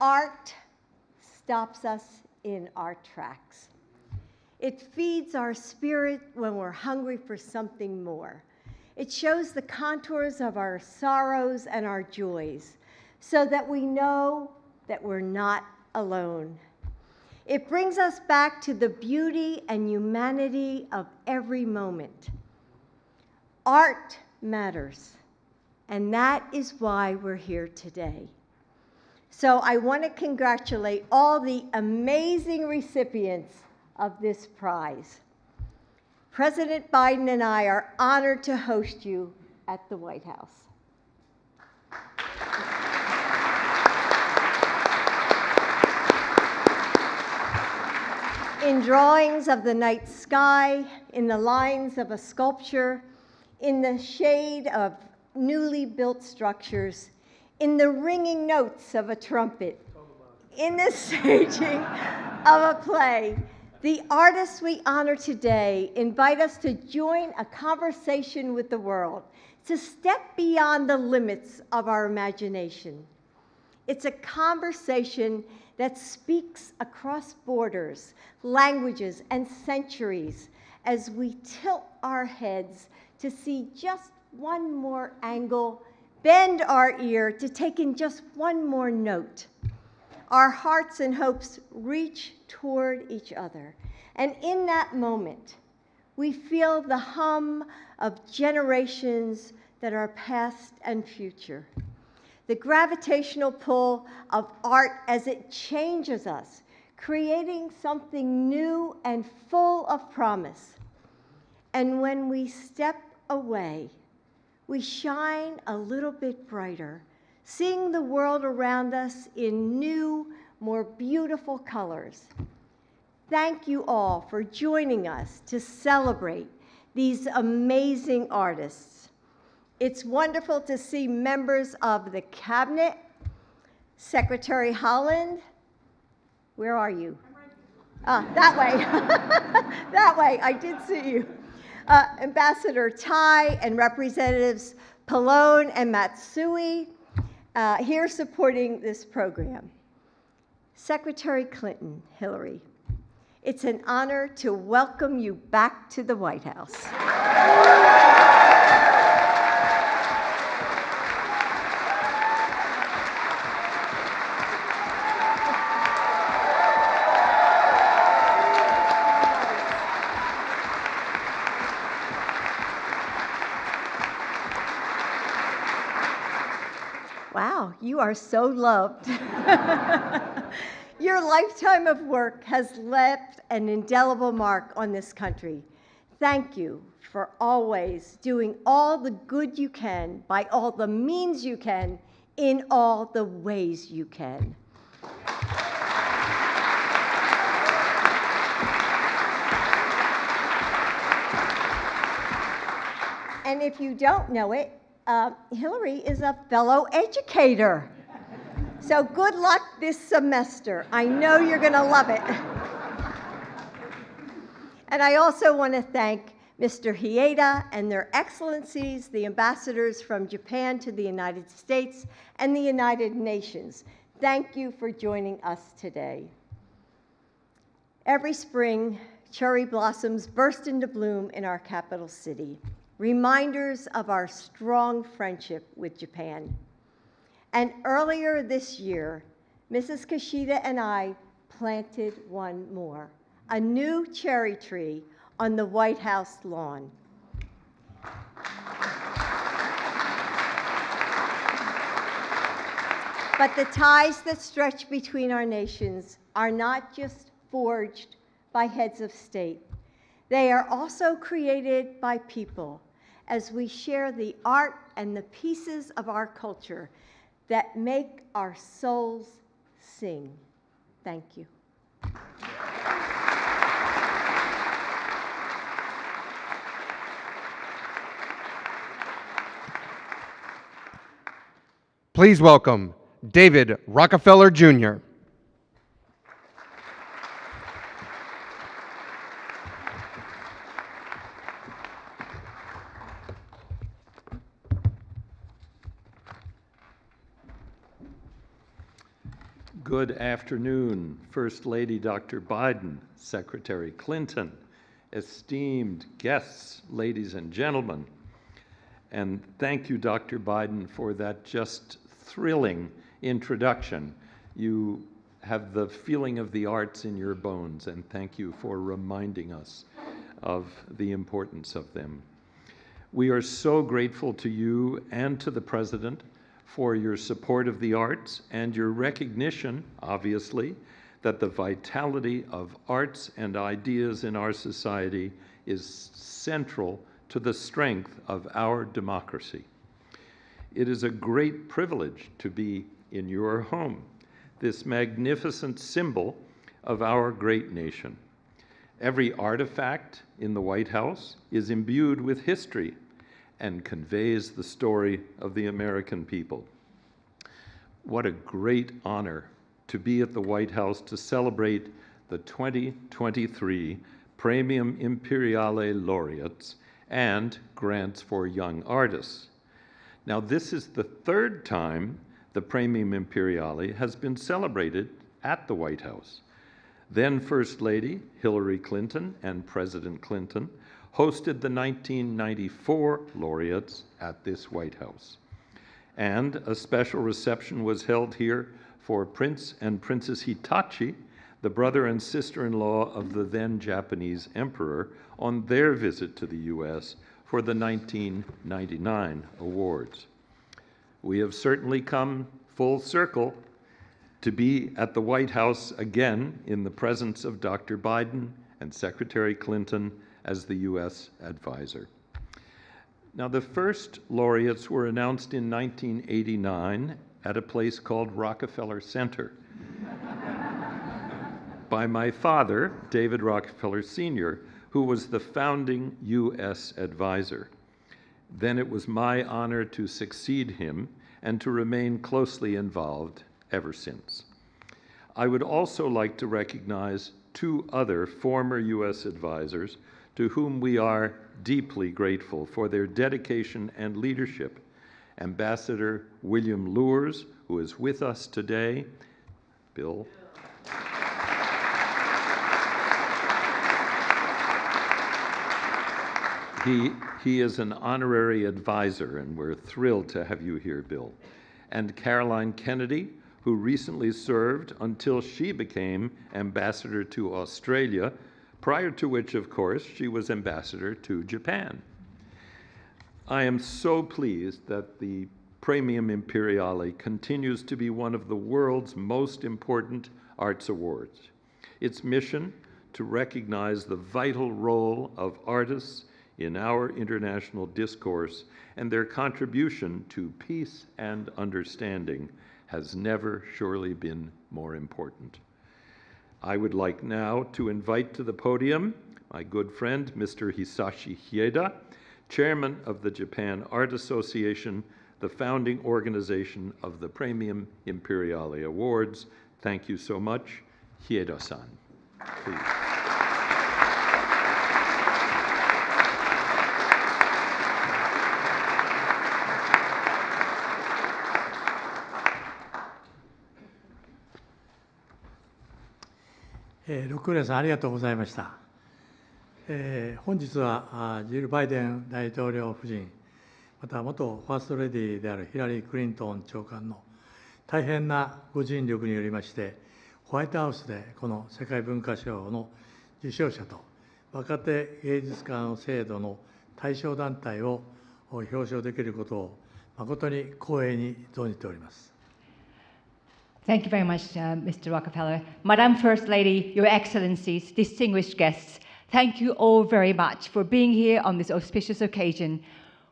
Art stops us in our tracks. It feeds our spirit when we're hungry for something more. It shows the contours of our sorrows and our joys so that we know that we're not alone. It brings us back to the beauty and humanity of every moment. Art matters, and that is why we're here today. So I want to congratulate all the amazing recipients of this prize. President Biden and I are honored to host you at the White House. In drawings of the night sky, in the lines of a sculpture, in the shade of newly built structures, in the ringing notes of a trumpet, in the staging of a play, the artists we honor today invite us to join a conversation with the world, to step beyond the limits of our imagination. It's a conversation that speaks across borders, languages, and centuries as we tilt our heads to see just one more angle, bend our ear to take in just one more note. Our hearts and hopes reach toward each other. And in that moment, we feel the hum of generations that are past and future. The gravitational pull of art as it changes us, creating something new and full of promise. And when we step away, we shine a little bit brighter, seeing the world around us in new, more beautiful colors. Thank you all for joining us to celebrate these amazing artists. It's wonderful to see members of the cabinet, Secretary Holland. Where are you? That way. That way, I did see you. Ambassador Tai and Representatives Pallone and Matsui here supporting this program. Secretary Clinton, Hillary, it's an honor to welcome you back to the White House. Wow, you are so loved. Your lifetime of work has left an indelible mark on this country. Thank you for always doing all the good you can, by all the means you can, in all the ways you can. And if you don't know it, Hillary is a fellow educator. So good luck this semester. I know you're going to love it. And I also want to thank Mr. Hieda and their excellencies, the ambassadors from Japan to the United States and the United Nations. Thank you for joining us today. Every spring, cherry blossoms burst into bloom in our capital city, reminders of our strong friendship with Japan. And earlier this year, Mrs. Kishida and I planted one more, a new cherry tree on the White House lawn. But the ties that stretch between our nations are not just forged by heads of state. They are also created by people as we share the art and the pieces of our culture that make our souls sing. Thank you. Please welcome David Rockefeller Jr. Good afternoon, First Lady Dr. Biden, Secretary Clinton, esteemed guests, ladies and gentlemen. And thank you, Dr. Biden, for that just thrilling introduction. You have the feeling of the arts in your bones, and thank you for reminding us of the importance of them. We are so grateful to you and to the President for your support of the arts and your recognition, obviously, that the vitality of arts and ideas in our society is central to the strength of our democracy. It is a great privilege to be in your home, this magnificent symbol of our great nation. Every artifact in the White House is imbued with history and conveys the story of the American people. What a great honor to be at the White House to celebrate the 2023 Premium Imperiale laureates and grants for young artists. Now, this is the third time the Premium Imperiale has been celebrated at the White House. Then First Lady Hillary Clinton and President Clinton hosted the 1994 laureates at this White House. And a special reception was held here for Prince and Princess Hitachi, the brother and sister-in-law of the then Japanese emperor, on their visit to the U.S. for the 1999 awards. We have certainly come full circle to be at the White House again in the presence of Dr. Biden and Secretary Clinton as the U.S. advisor. Now, the first laureates were announced in 1989 at a place called Rockefeller Center by my father, David Rockefeller Sr., who was the founding U.S. advisor. Then it was my honor to succeed him and to remain closely involved ever since. I would also like to recognize two other former U.S. advisors to whom we are deeply grateful for their dedication and leadership. Ambassador William Lures, who is with us today. Bill. He is an honorary advisor, and we're thrilled to have you here, Bill. And Caroline Kennedy, who recently served until she became ambassador to Australia, prior to which, of course, she was ambassador to Japan. I am so pleased that the Premium Imperiale continues to be one of the world's most important arts awards. Its mission to recognize the vital role of artists in our international discourse and their contribution to peace and understanding has never surely been more important. I would like now to invite to the podium my good friend, Mr. Hisashi Hieda, Chairman of the Japan Art Association, the founding organization of the Premium Imperiale Awards. Thank you so much. Hieda-san, please. 六浦さんありがとうございました。本日はジル・バイデン大統領夫人、また元ファーストレディーであるヒラリー・クリントン長官の大変なご尽力によりまして、ホワイトハウスでこの世界文化賞の受賞者と若手芸術家の制度の対象団体を表彰できることを誠に光栄に存じております。Thank you very much, Mr. Rockefeller. Madam First Lady, Your Excellencies, distinguished guests, thank you all very much for being here on this auspicious occasion.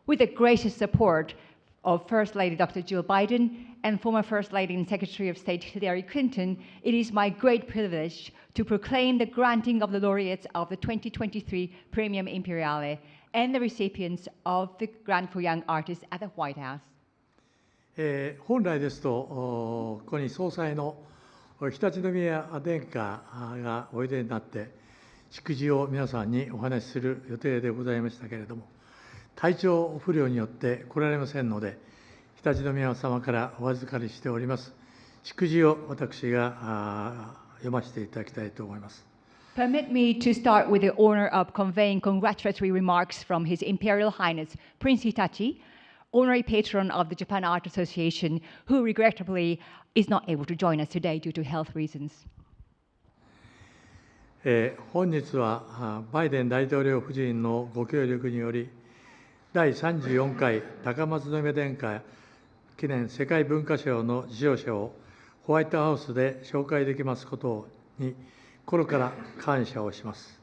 With the gracious support of First Lady Dr. Jill Biden and former First Lady and Secretary of State Hillary Clinton, it is my great privilege to proclaim the granting of the laureates of the 2023 Premium Imperiale and the recipients of the Grant for Young Artists at the White House. 本来ですと、ここに総裁の常陸宮殿下がおいでになって、祝辞を皆さんにお話しする予定でございましたけれども、体調不良によって来られませんので、常陸宮様からお預かりしております、祝辞を私が読ませていただきたいと思います。Permit me to start with the honor of conveying congratulatory remarks from His Imperial Highness Prince Hitachi, honorary patron of the Japan Art Association, who regrettably is not able to join us today due to health reasons. 本日はバイデン大統領夫人のご協力により、第34回高松宮殿下記念世界文化賞の受賞者をホワイトハウスで紹介できますことに心から感謝をします。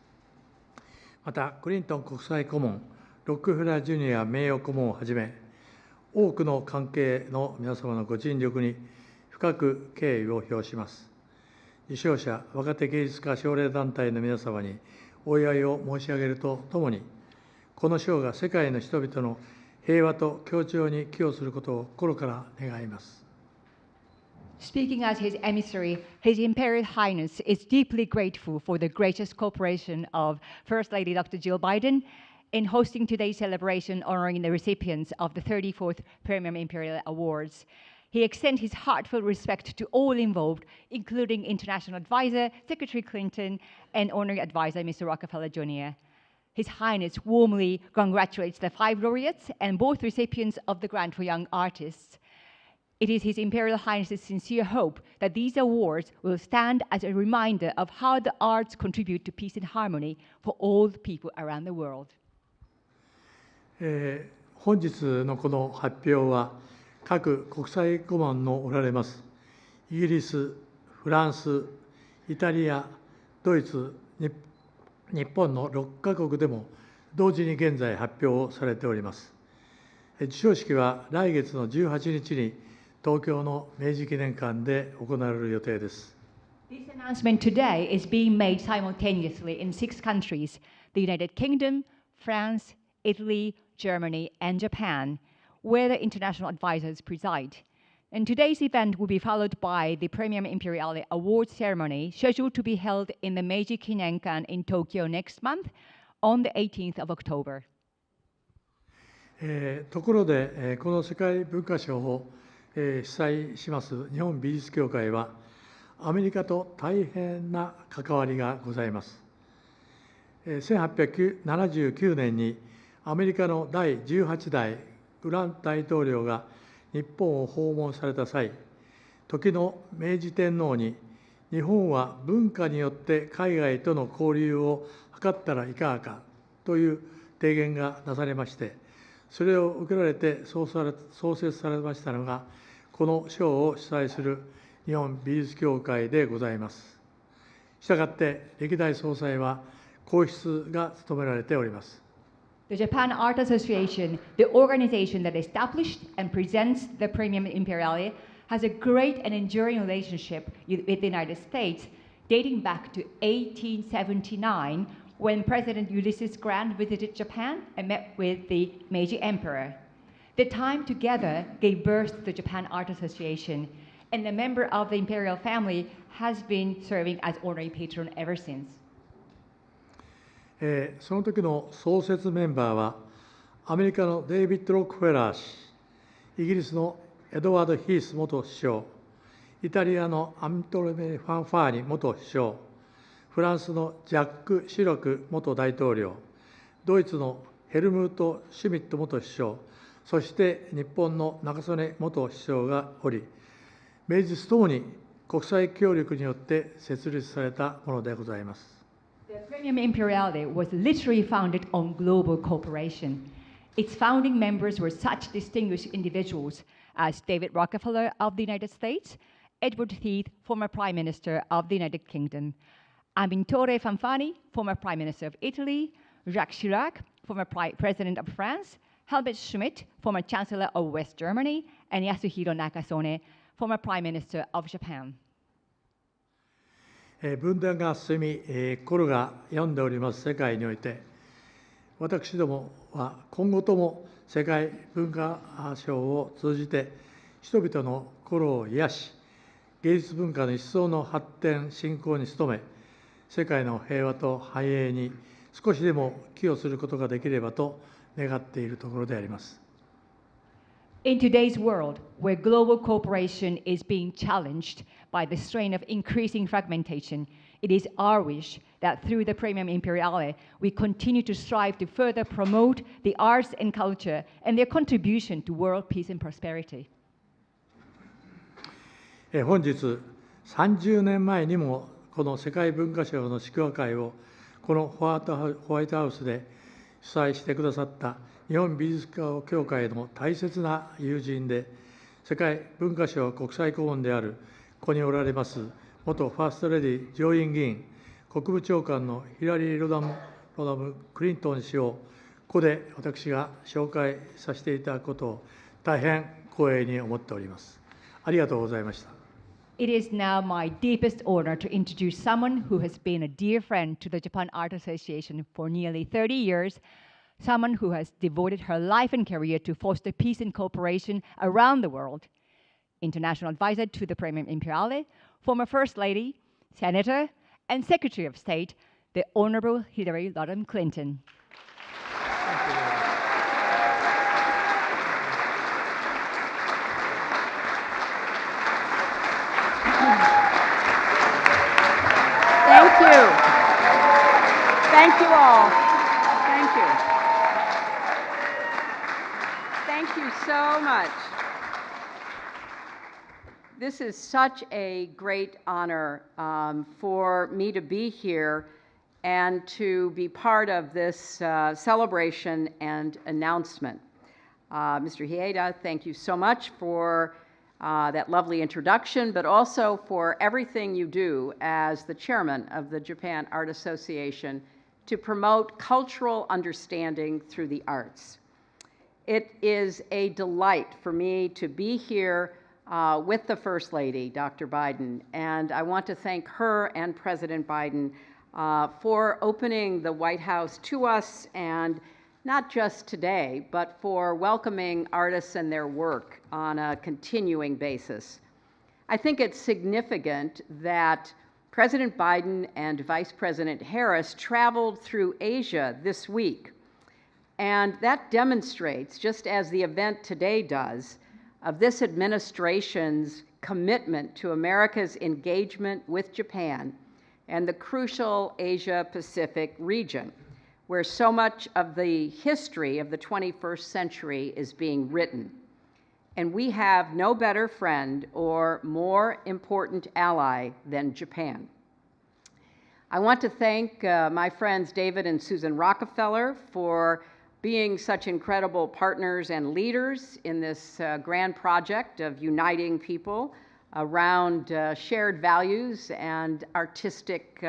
また、クリントン国際顧問、ロックフェラージュニア名誉顧問をはじめ、多くの関係の皆様のご尽力に深く敬意を表します。受賞者、若手芸術家奨励団体の皆様にお祝いを申し上げるとともに、この賞が世界の人々の平和と協調に寄与することを心から願います。Speaking as his emissary, His Imperial Highness is deeply grateful for the gracious cooperation of First Lady Dr. Jill Biden in hosting today's celebration honoring the recipients of the 34th Premium Imperial Awards. He extends his heartfelt respect to all involved, including International Advisor, Secretary Clinton, and Honorary Advisor, Mr. Rockefeller Jr. His Highness warmly congratulates the 5 laureates and both recipients of the grant for young artists. It is His Imperial Highness's sincere hope that these awards will stand as a reminder of how the arts contribute to peace and harmony for all people around the world. 本日のこの発表は、各国際顧問のおられます、イギリス、フランス、イタリア、ドイツ、日本の6カ国でも同時に現在発表されております。授賞式は来月の18日に東京の明治記念館で行われる予定です。This announcement today is being made simultaneously in 6 countries: the United Kingdom, France, Italy, Germany, and Japan, where the international advisors preside. And today's event will be followed by the Premium Imperiale Awards ceremony, scheduled to be held in the Meiji Kinenkan in Tokyo next month on the 18th of October. ところで、この世界文化賞を主催します日本美術協会は、アメリカと大変な関わりがございます。1879年にアメリカの第18代グラン大統領が日本を訪問された際、時の明治天皇に、日本は文化によって海外との交流を図ったらいかがかという提言がなされまして、それを受けられて創設されましたのが、この賞を主催する日本美術協会でございます。したがって、歴代総裁は皇室が務められております。The Japan Art Association, the organization that established and presents the Premium Imperiale, has a great and enduring relationship with the United States, dating back to 1879, when President Ulysses Grant visited Japan and met with the Meiji Emperor. The time together gave birth to the Japan Art Association, and a member of the imperial family has been serving as honorary patron ever since. その時の創設メンバーは、アメリカのデイビッド・ロックフェラー氏、イギリスのエドワード・ヒース元首相、イタリアのアントレメ・ファンファーニ元首相、フランスのジャック・シロク元大統領、ドイツのヘルムート・シュミット元首相、そして日本の中曽根元首相がおり、名実ともに国際協力によって設立されたものでございます。The Premium Imperiale was literally founded on global cooperation. Its founding members were such distinguished individuals as David Rockefeller of the United States, Edward Heath, former Prime Minister of the United Kingdom, Amintore Fanfani, former Prime Minister of Italy, Jacques Chirac, former President of France, Helmut Schmidt, former Chancellor of West Germany, and Yasuhiro Nakasone, former Prime Minister of Japan. 分断が進み、心が病んでおります世界において、私どもは今後とも世界文化賞を通じて、人々の心を癒し、芸術文化の一層の発展、振興に努め、世界の平和と繁栄に少しでも寄与することができればと願っているところであります。In today's world, where global cooperation is being challenged by the strain of increasing fragmentation, it is our wish that through the Premium Imperiale, we continue to strive to further promote the arts and culture and their contribution to world peace and prosperity. 本日30年前にもこの世界文化賞の祝賀会をこのホワイトハウスで主催してくださった日本美術家協会の大切な友人で世界文化賞国際顧問であるここにおられます元ファーストレディ上院議員国務長官のヒラリー・ロダム・クリントン氏をここで私が紹介させていただくことを大変光栄に思っております。ありがとうございました。It is now my deepest honor to introduce someone who has been a dear friend to the Japan Art Association for nearly 30 years, someone who has devoted her life and career to foster peace and cooperation around the world, international advisor to the Premium Imperiale, former First Lady, Senator, and Secretary of State, the Honorable Hillary Rodham Clinton. Thank you. Thank you all. Thank you. Thank you so much. This is such a great honor for me to be here and to be part of this celebration and announcement. Mr. Hieda, thank you so much for that lovely introduction, but also for everything you do as the chairman of the Japan Art Association to promote cultural understanding through the arts. It is a delight for me to be here with the First Lady, Dr. Biden, and I want to thank her and President Biden for opening the White House to us, and not just today, but for welcoming artists and their work on a continuing basis. I think it's significant that President Biden and Vice President Harris traveled through Asia this week, and that demonstrates, just as the event today does, of this administration's commitment to America's engagement with Japan and the crucial Asia-Pacific region, where so much of the history of the 21st century is being written. And we have no better friend or more important ally than Japan. I want to thank my friends David and Susan Rockefeller for being such incredible partners and leaders in this grand project of uniting people around shared values and artistic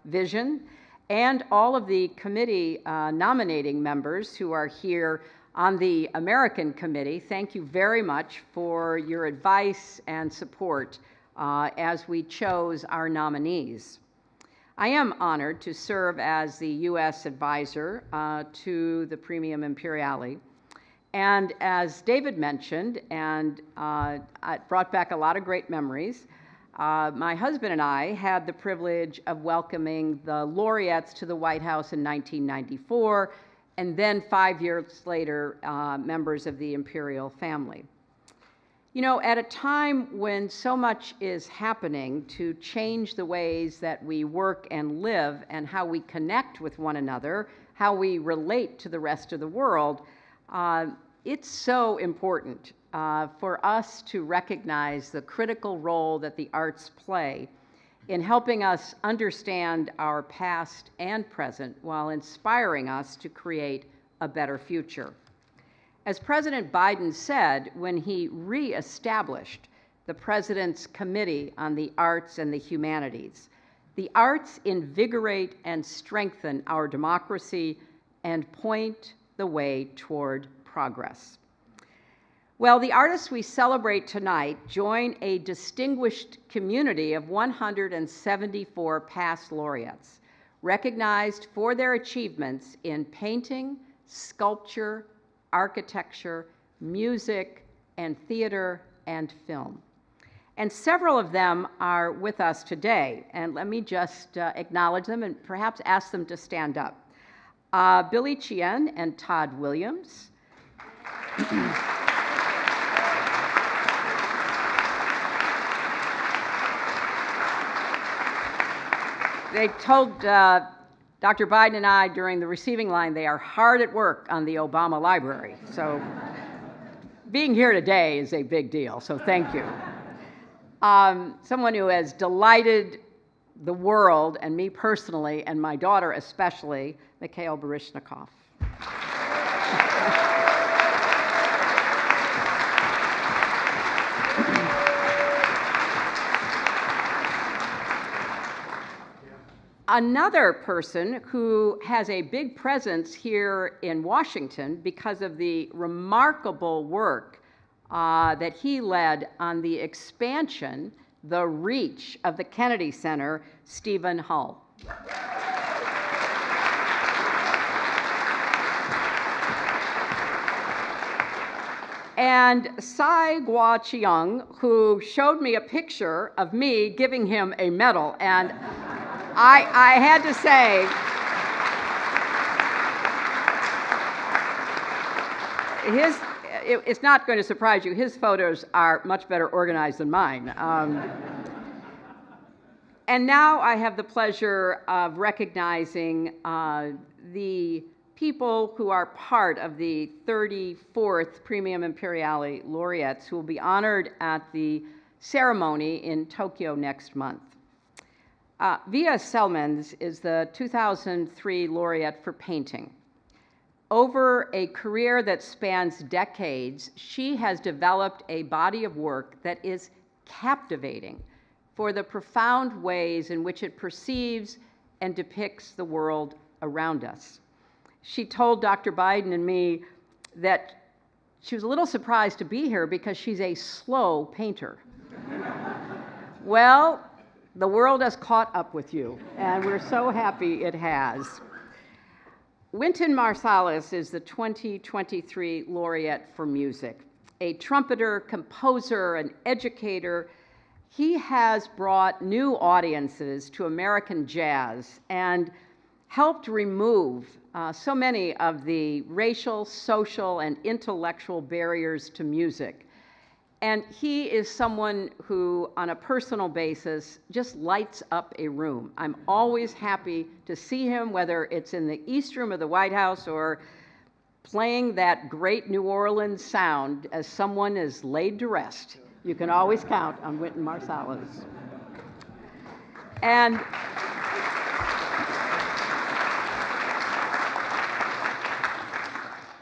vision, and all of the committee nominating members who are here on the American Committee. Thank you very much for your advice and support as we chose our nominees. I am honored to serve as the U.S. advisor to the Premium Imperiale. And as David mentioned, and it brought back a lot of great memories, my husband and I had the privilege of welcoming the laureates to the White House in 1994, and then 5 years later, members of the imperial family. You know, at a time when so much is happening to change the ways that we work and live and how we connect with one another, how we relate to the rest of the world, it's so important for us to recognize the critical role that the arts play in helping us understand our past and present while inspiring us to create a better future. As President Biden said when he reestablished the President's Committee on the Arts and the Humanities, the arts invigorate and strengthen our democracy and point the way toward progress. Well, the artists we celebrate tonight join a distinguished community of 174 past laureates, recognized for their achievements in painting, sculpture, architecture, music, and theater and film. And several of them are with us today, and let me just acknowledge them and perhaps ask them to stand up. Billy Chien and Todd Williams. They told Dr. Biden and I during the receiving line they are hard at work on the Obama Library. So being here today is a big deal, so thank you. Someone who has delighted the world and me personally and my daughter especially, Mikhail Baryshnikov. Another person who has a big presence here in Washington because of the remarkable work that he led on the expansion, the reach of the Kennedy Center, Stephen Hull. And Sai Gua-Chiang, who showed me a picture of me giving him a medal, and I had to say, it's not going to surprise you, his photos are much better organized than mine. And now I have the pleasure of recognizing the people who are part of the 34th Premium Imperiale laureates who will be honored at the ceremony in Tokyo next month. Via Selmans is the 2003 laureate for painting. Over a career that spans decades, she has developed a body of work that is captivating for the profound ways in which it perceives and depicts the world around us. She told Dr. Biden and me that she was a little surprised to be here because she's a slow painter. Well, the world has caught up with you, and we're so happy it has. Wynton Marsalis is the 2023 laureate for music. A trumpeter, composer, and educator, he has brought new audiences to American jazz and helped remove so many of the racial, social, and intellectual barriers to music. And he is someone who, on a personal basis, just lights up a room. I'm always happy to see him, whether it's in the East Room of the White House or playing that great New Orleans sound as someone is laid to rest. You can always count on Wynton Marsalis. And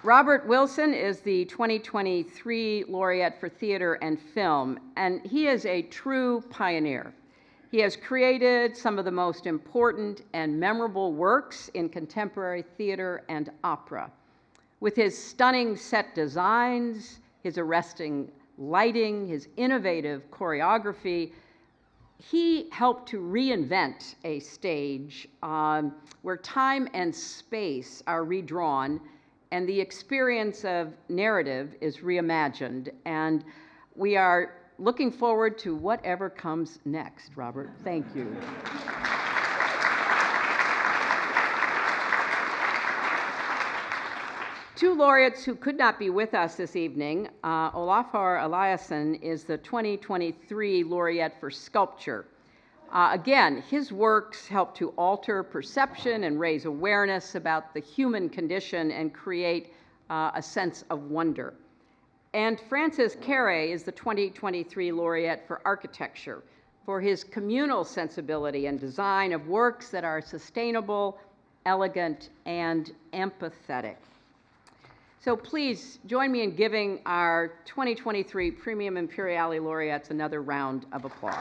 Robert Wilson is the 2023 laureate for theater and film, and he is a true pioneer. He has created some of the most important and memorable works in contemporary theater and opera. With his stunning set designs, his arresting lighting, his innovative choreography, he helped to reinvent a stage where time and space are redrawn and the experience of narrative is reimagined. And we are looking forward to whatever comes next, Robert. Thank you. Two laureates who could not be with us this evening. Olafur Eliasson is the 2023 laureate for sculpture. Again, his works help to alter perception and raise awareness about the human condition and create a sense of wonder. And Francis Carey is the 2023 laureate for architecture for his communal sensibility and design of works that are sustainable, elegant, and empathetic. So please join me in giving our 2023 Premium Imperiale laureates another round of applause.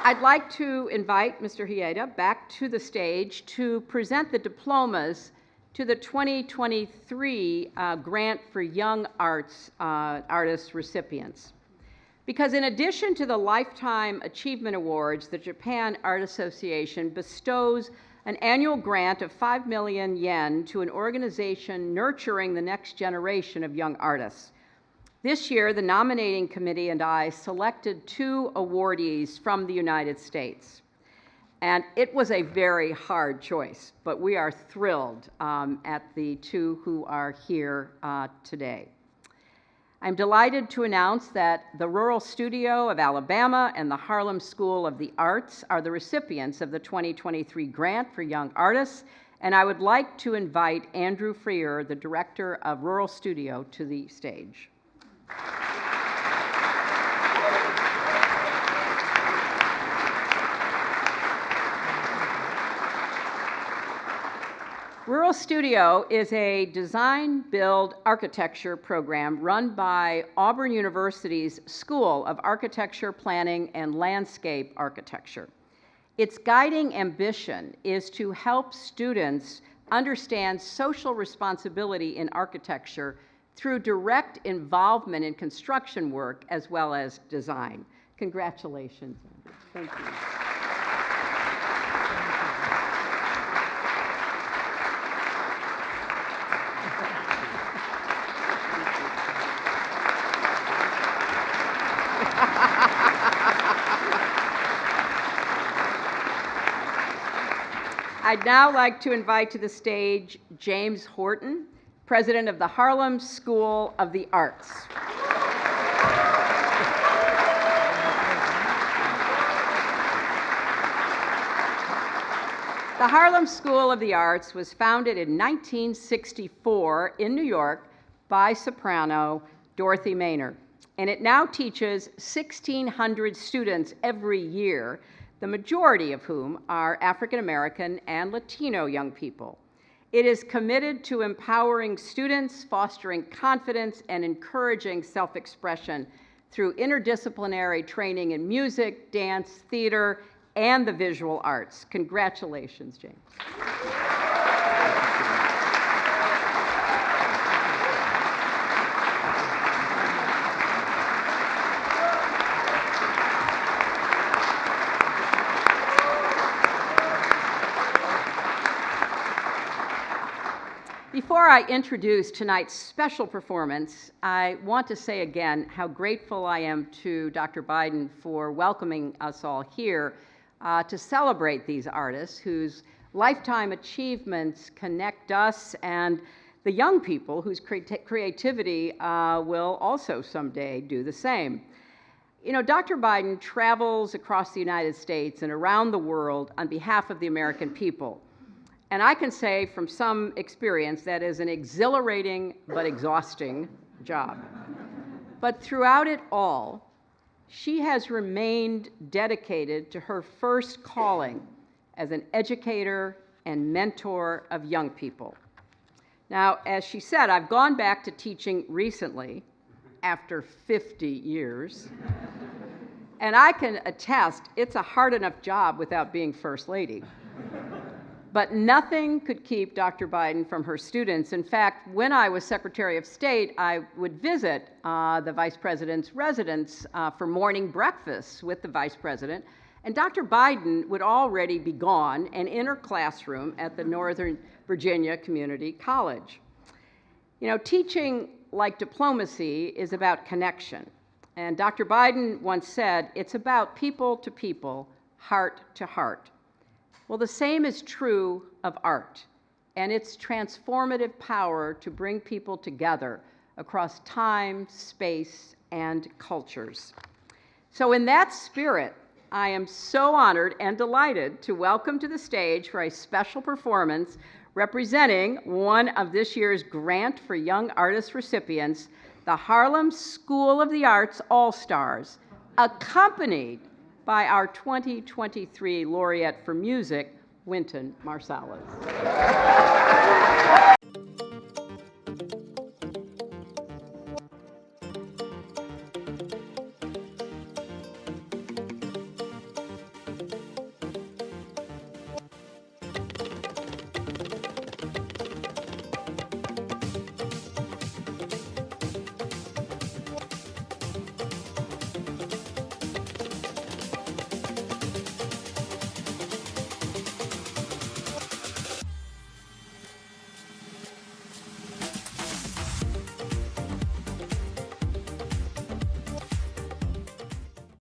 I'd like to invite Mr. Hieda back to the stage to present the diplomas to the 2023 Grant for Young Artists recipients. Because in addition to the Lifetime Achievement Awards, the Japan Art Association bestows an annual grant of 5 million yen to an organization nurturing the next generation of young artists. This year, the nominating committee and I selected 2 awardees from the United States. And it was a very hard choice, but we are thrilled at the two who are here today. I'm delighted to announce that the Rural Studio of Alabama and the Harlem School of the Arts are the recipients of the 2023 grant for young artists, and I would like to invite Andrew Freer, the director of Rural Studio, to the stage. Rural Studio is a design-build architecture program run by Auburn University's School of Architecture, Planning, and Landscape Architecture. Its guiding ambition is to help students understand social responsibility in architecture through direct involvement in construction work as well as design. Congratulations, Andrew. Thank you. I'd now like to invite to the stage James Horton, president of the Harlem School of the Arts. The Harlem School of the Arts was founded in 1964 in New York by soprano Dorothy Maynard, and it now teaches 1,600 students every year, the majority of whom are African American and Latino young people. It is committed to empowering students, fostering confidence, and encouraging self-expression through interdisciplinary training in music, dance, theater, and the visual arts. Congratulations, James. Before I introduce tonight's special performance, I want to say again how grateful I am to Dr. Biden for welcoming us all here to celebrate these artists whose lifetime achievements connect us and the young people whose creativity will also someday do the same. You know, Dr. Biden travels across the United States and around the world on behalf of the American people. And I can say from some experience that is an exhilarating but exhausting job. But throughout it all, she has remained dedicated to her first calling as an educator and mentor of young people. Now, as she said, I've gone back to teaching recently, after 50 years, and I can attest it's a hard enough job without being First Lady. But nothing could keep Dr. Biden from her students. In fact, when I was Secretary of State, I would visit the Vice President's residence for morning breakfasts with the Vice President, and Dr. Biden would already be gone and in her classroom at the Northern Virginia Community College. You know, teaching, like diplomacy, is about connection. And Dr. Biden once said, it's about people to people, heart to heart. Well, the same is true of art and its transformative power to bring people together across time, space, and cultures. So in that spirit, I am so honored and delighted to welcome to the stage for a special performance representing one of this year's Grant for Young Artists recipients, the Harlem School of the Arts All-Stars, accompanied by our 2023 laureate for music, Wynton Marsalis.